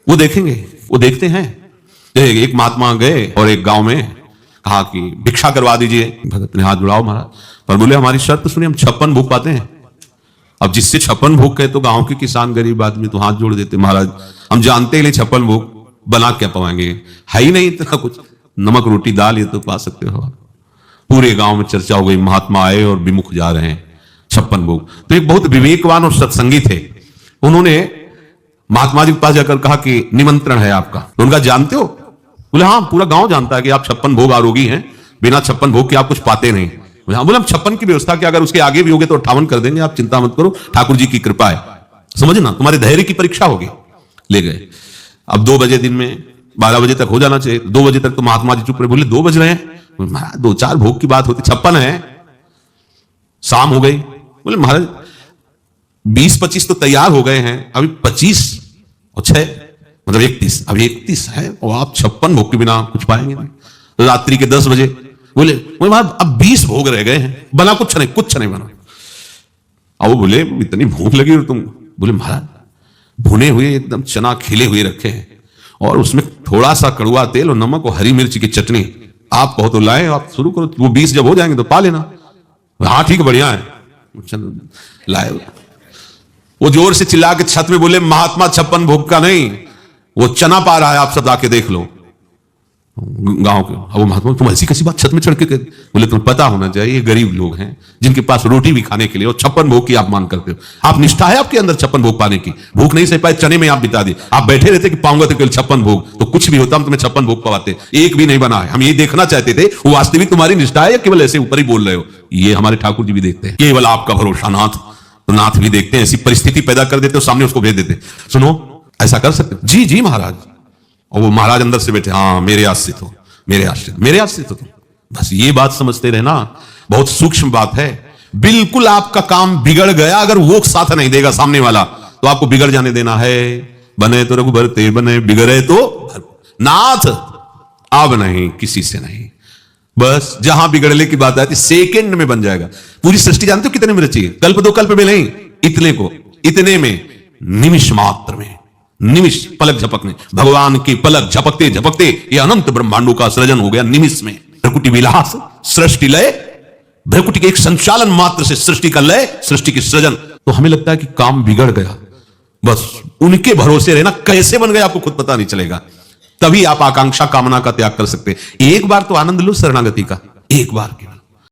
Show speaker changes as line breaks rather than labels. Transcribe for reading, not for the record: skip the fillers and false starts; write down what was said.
वो देखेंगे, वो देखते हैं। एक महात्मा गए और एक गांव में कहा कि भिक्षा करवा दीजिए। भगत ने हाथ जुड़ाओ महाराज, पर बोले हमारी शर्त सुनिए, हम 56 भोग पाते हैं। अब जिससे 56 भोग कहे तो गांव के किसान गरीब आदमी तो हाथ जोड़ देते, महाराज हम जानते हैं 56 भोग बना क्या पाएंगे, है ही नहीं इतना कुछ, नमक रोटी दाल ये तो पा सकते हो। पूरे गांव में चर्चा हो गई, महात्मा आए और विमुख जा रहे हैं 56 भोग। तो एक बहुत विवेकवान और सत्संगी थे, उन्होंने महात्मा जी के पास जाकर कहा कि निमंत्रण है आपका। तो उनका जानते हो? बोले हाँ, पूरा गांव जानता है कि आप 56 भोग आरोगी हैं, बिना 56 भोग के आप कुछ पाते नहीं। हाँ, बोले हम 56 की व्यवस्था की, अगर उसके आगे भी होगे तो 58 कर देंगे, आप चिंता मत करो, ठाकुर जी की कृपा है, समझना तुम्हारे धैर्य की परीक्षा होगी। ले गए। अब 2 बजे दिन में, 12 बजे तक हो जाना चाहिए, 2 बजे तक तो महात्मा जी चुप रहे। बोले 2 बज रहे हैं, महाराज 2-4 भोग की बात होती, 56 है। शाम हो गई। बोले महाराज 20-25 तो तैयार हो गए हैं, अभी 25 और 6 मतलब 31, अभी 31 है और आप 56 भोग के बिना कुछ पाएंगे नहीं। रात्रि के 10 बजे बोले महाराज अब 20 भोग रह गए हैं, बना कुछ नहीं बना। अब वो बोले इतनी भूख लगी और तुम? बोले महाराज भुने हुए एकदम चना खिले हुए रखे हैं और उसमें थोड़ा सा कड़वा तेल और नमक और हरी मिर्च की चटनी, आप कहो तो लाए, आप शुरू करो, वो 20 जब हो जाएंगे तो पा लेना। हाँ ठीक बढ़िया है, लाए। वो जोर से चिल्ला के छत में बोले महात्मा 56 भोग का नहीं, वो चना पा रहा है, आप सब आके देख लो गांव के। अब वो महात्मा तुम ऐसी कैसी बात छत में चढ़ के? बोले तुम्हें पता होना चाहिए ये गरीब लोग हैं जिनके पास रोटी भी खाने के लिए और 56 भोग की आप मांग करते हो। आप निष्ठा है आपके अंदर 56 भोग पाने की, भूख नहीं सह पाए चने में आप बिता दिए, आप बैठे रहते कि पाऊंगा तो केवल 56 भोग, तो कुछ भी होता हम तुम्हें 56 भोग पवाते, एक भी नहीं बना है। हम ये देखना चाहते थे वो वास्तविक तुम्हारी निष्ठा है या केवल ऐसे ऊपर ही बोल रहे हो। ये हमारे ठाकुर जी भी देखते हैं, केवल आपका भरोसा नाथ, तो नाथ भी देखते हैं, ऐसी परिस्थिति पैदा कर देते हो, सामने उसको भेज देते, सुनो ऐसा कर सकते? जी जी महाराज। और वो महाराज अंदर से बैठे, हाँ मेरे आश्रित हो, मेरे आश्रित हो तुम, बस ये बात समझते रहना, बहुत सूक्ष्म बात है। बिल्कुल आपका काम बिगड़ गया अगर वो साथ नहीं देगा सामने वाला, तो आपको बिगड़ जाने देना है। बने तो रघुबर ते बने, बिगड़े तो नाथ, अब नहीं किसी से नहीं। बस जहां बिगड़ने की बात आती सेकंड में बन जाएगा। पूरी सृष्टि जानते हो कितने में रची है? कल्प 2 कल्प में नहीं, इतने में, निमिष मात्र में, निमिष पलक झपकने, भगवान की पलक झपकते झपकते ये अनंत ब्रह्मांडों का सृजन हो गया निमिष में। भ्रकुटी विलास, सृष्टि लय, भ्रकुटी के एक संचालन मात्र से सृष्टि का लय, सृष्टि की सृजन। तो हमें लगता है कि काम बिगड़ गया, बस उनके भरोसे रहना, कैसे बन गया आपको खुद पता नहीं चलेगा। तभी आप आकांक्षा कामना का त्याग कर सकते। एक बार तो आनंद लो शरणागति का, एक बार क्यों?